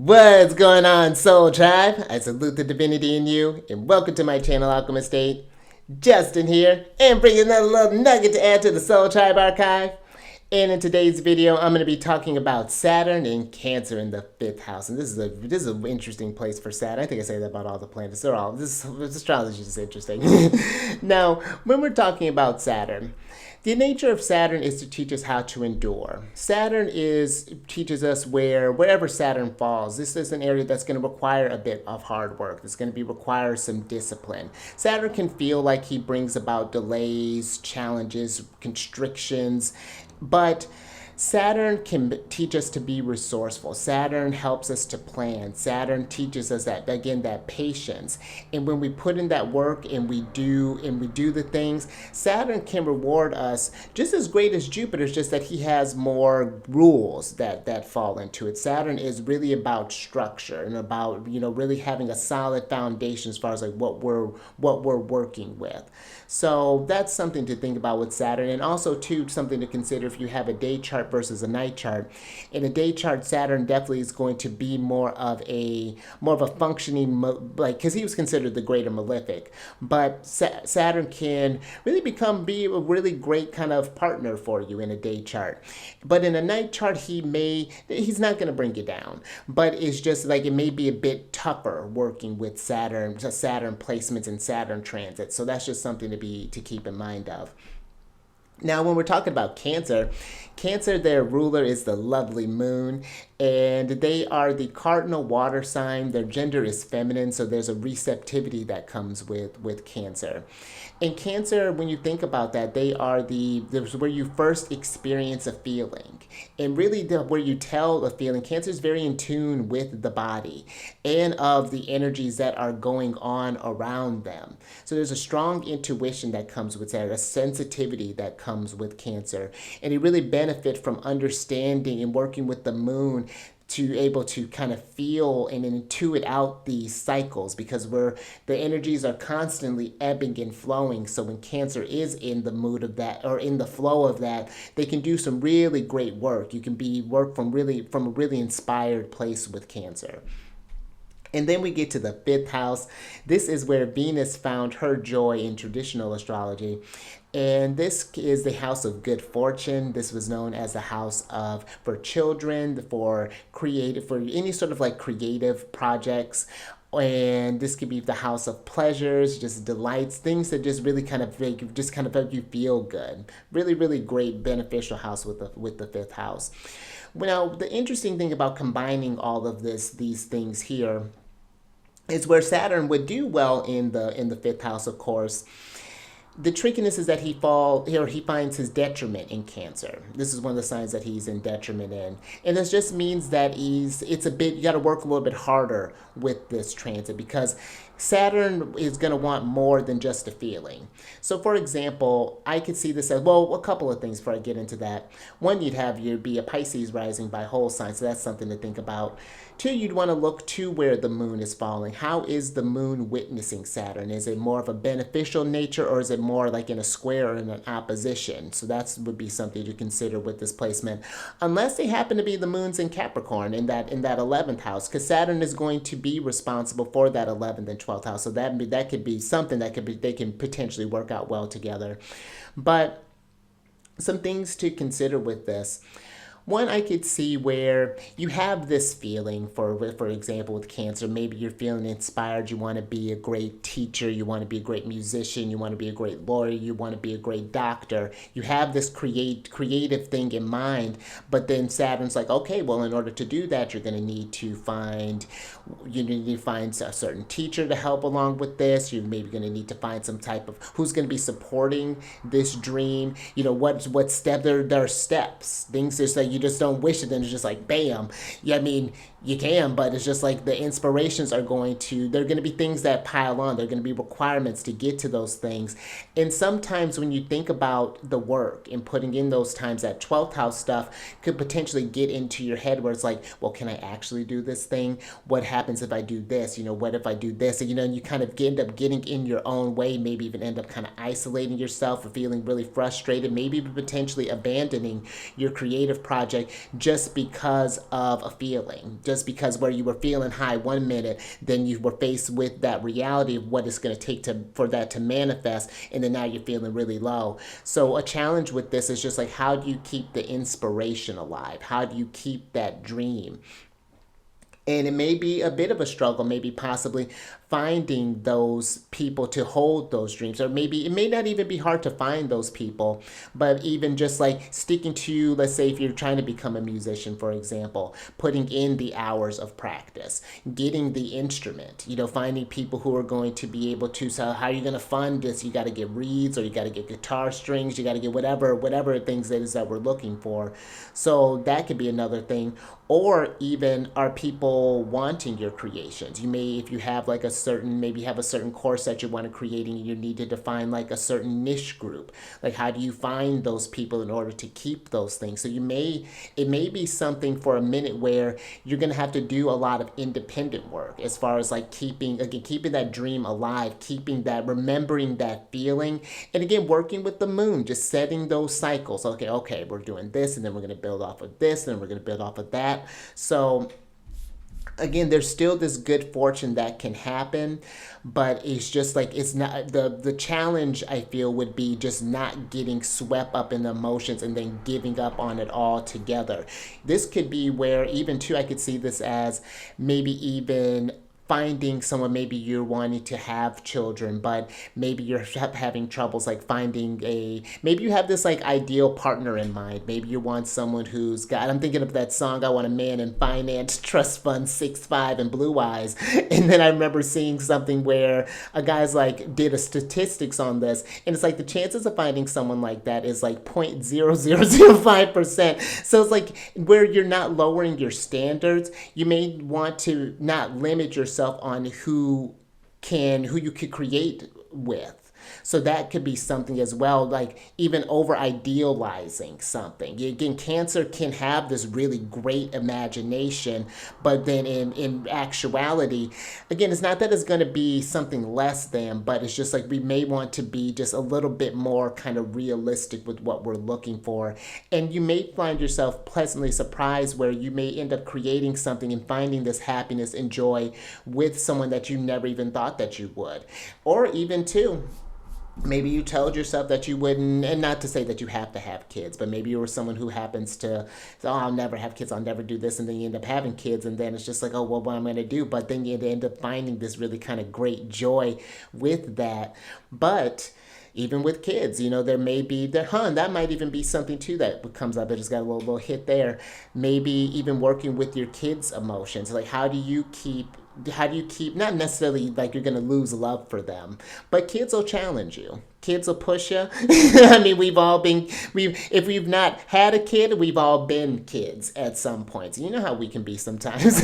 What's going on, Soul Tribe? I salute the divinity in you, and welcome to my channel, Alchemist. Justin here, and bringing another little nugget to add to the Soul Tribe archive. And in today's video, I'm going to be talking about Saturn and Cancer in the 5th house. And this is an interesting place for Saturn. I think I say that about all the planets. This astrology is interesting. Now, when we're talking about Saturn, the nature of Saturn is to teach us how to endure. Saturn teaches us wherever Saturn falls, this is an area that's going to require a bit of hard work. It's going to require some discipline. Saturn can feel like he brings about delays, challenges, constrictions, but Saturn can teach us to be resourceful. Saturn helps us to plan. Saturn teaches us that patience. And when we put in that work and we do the things, Saturn can reward us just as great as Jupiter. It's just that he has more rules that fall into it. Saturn is really about structure and about, really having a solid foundation as far as like what we're working with. So that's something to think about with Saturn, and also too something to consider if you have a day chart versus a night chart. In a day chart, Saturn definitely is going to be more of a functioning, because he was considered the greater malefic. But Saturn can really be a really great kind of partner for you in a day chart. But in a night chart, he's not going to bring you down. But it's just like it may be a bit tougher working with Saturn placements and Saturn transits. So that's just something to keep in mind of. Now, when we're talking about Cancer, their ruler is the lovely moon, and they are the cardinal water sign. Their gender is feminine, so there's a receptivity that comes with Cancer. In Cancer, when you think about that, they are where you first experience a feeling. And really where you tell a feeling. Cancer is very in tune with the body and of the energies that are going on around them. So there's a strong intuition that comes with that, a sensitivity that comes with Cancer. And they really benefit from understanding and working with the moon to able to kind of feel and intuit out these cycles, because the energies are constantly ebbing and flowing. So when Cancer is in the mood of that or in the flow of that, they can do some really great work. You can work from a really inspired place with Cancer. And then we get to the 5th house. This is where Venus found her joy in traditional astrology. And this is the house of good fortune. This was known as the house for children, for any sort of like creative projects. And this could be the house of pleasures, just delights, things that just really kind of make you feel good. Really, really great, beneficial house with the 5th house. Now, the interesting thing about combining all of these things here is where Saturn would do well in the 5th house, of course. The trickiness is that he finds his detriment in Cancer. This is one of the signs that he's in detriment in. And this just means that you got to work a little bit harder with this transit, because Saturn is going to want more than just a feeling. So for example, I could see this as, well, a couple of things before I get into that. One, you'd be a Pisces rising by whole sign, so that's something to think about. Two, you'd want to look to where the moon is falling. How is the moon witnessing Saturn? Is it more of a beneficial nature, or is it more like in a square or in an opposition? So that would be something to consider with this placement, unless they happen to be the moons in Capricorn in that 11th house, because Saturn is going to be responsible for that 11th and 12th house. So that could be something they can potentially work out well together. But some things to consider with this. One, I could see where you have this feeling, for example, with Cancer, maybe you're feeling inspired, you want to be a great teacher, you want to be a great musician, you want to be a great lawyer, you want to be a great doctor. You have this creative thing in mind, but then Saturn's like, okay, well, in order to do that, you're going to need to find a certain teacher to help along with this. You're maybe going to need to find some type of, who's going to be supporting this dream. What step, there are steps, things just like, you just don't wish it, then it's just like bam. Yeah, I mean, you can, but it's just like the inspirations they're going to be things that pile on. They're going to be requirements to get to those things. And sometimes when you think about the work and putting in those times, that 12th house stuff could potentially get into your head where it's like, well, can I actually do this thing? What happens if I do this? What if I do this? And you kind of end up getting in your own way, maybe even end up kind of isolating yourself or feeling really frustrated, maybe potentially abandoning your creative project project just because of a feeling, just because where you were feeling high one minute, then you were faced with that reality of what it's going to take for that to manifest, and then now you're feeling really low. So a challenge with this is just like, how do you keep the inspiration alive? How do you keep that dream? And it may be a bit of a struggle, maybe possibly finding those people to hold those dreams. Or maybe it may not even be hard to find those people, but even just like sticking to, let's say if you're trying to become a musician, for example, putting in the hours of practice, getting the instrument, finding people who are going to be able to, so how are you going to fund this? You got to get reeds, or you got to get guitar strings, you got to get whatever things that is that we're looking for. So that could be another thing. Or even, are people wanting your creations? You may, if you have like maybe have a certain course that you want to create, and you need to define like a certain niche group. Like, how do you find those people in order to keep those things? So it may be something for a minute where you're going to have to do a lot of independent work, as far as like keeping that dream alive, remembering that feeling. And again, working with the moon, just setting those cycles. Okay, we're doing this, and then we're going to build off of this, and then we're going to build off of that. So again, there's still this good fortune that can happen, but it's just like, it's not the challenge, I feel, would be just not getting swept up in the emotions and then giving up on it all together. This could be where, even too, I could see this as maybe even finding someone. Maybe you're wanting to have children, but maybe you're having troubles like maybe you have this like ideal partner in mind. Maybe you want someone who's got, I'm thinking of that song, I Want a Man in Finance, Trust Fund 6'5" and Blue Eyes. And then I remember seeing something where a guy's like did a statistics on this, and it's like the chances of finding someone like that is like 0.0005%. So it's like, where you're not lowering your standards, you may want to not limit yourself on who you could create with. So that could be something as well, like even over idealizing something. Again, Cancer can have this really great imagination, but then in actuality, again, it's not that it's going to be something less than, but it's just like we may want to be just a little bit more kind of realistic with what we're looking for. And you may find yourself pleasantly surprised, where you may end up creating something and finding this happiness and joy with someone that you never even thought that you would. Or even too, maybe you told yourself that you wouldn't, and not to say that you have to have kids, but maybe you were someone who happens to, I'll never have kids, I'll never do this, and then you end up having kids, and then it's just like, oh, well, what am I going to do? But then you end up finding this really kind of great joy with that. But even with kids, there may be that might even be something too that comes up. I just got a little hit there. Maybe even working with your kids' emotions. Like, how do you keep, not necessarily like you're going to lose love for them, but kids will challenge you. Kids will push you. I mean, if we've not had a kid, we've all been kids at some point. You know how we can be sometimes.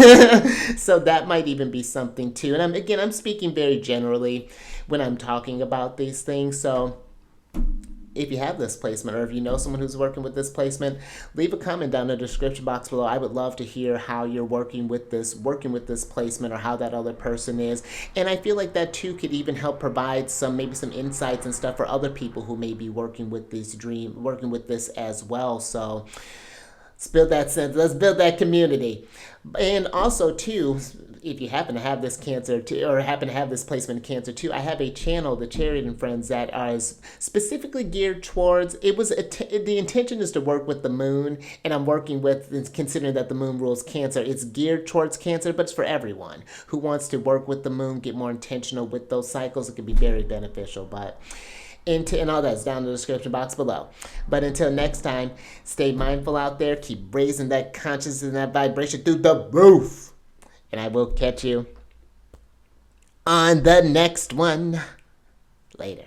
So that might even be something too. And I'm speaking very generally when I'm talking about these things. So if you have this placement, or if you know someone who's working with this placement, leave a comment down in the description box below. I would love to hear how you're working with this placement, or how that other person is. And I feel like that too could even help provide maybe some insights and stuff for other people who may be working with this as well. So let's build that sense. Let's build that community. And also too, if you happen to have this Cancer too, or happen to have this placement in Cancer too, I have a channel, the Chariot and Friends, that is specifically geared towards, the intention is to work with the moon, and I'm working with, considering that the moon rules Cancer, it's geared towards Cancer, but it's for everyone who wants to work with the moon, get more intentional with those cycles. It can be very beneficial. But and all that's down in the description box below. But until next time, stay mindful out there. Keep raising that consciousness and that vibration through the roof. And I will catch you on the next one. Later.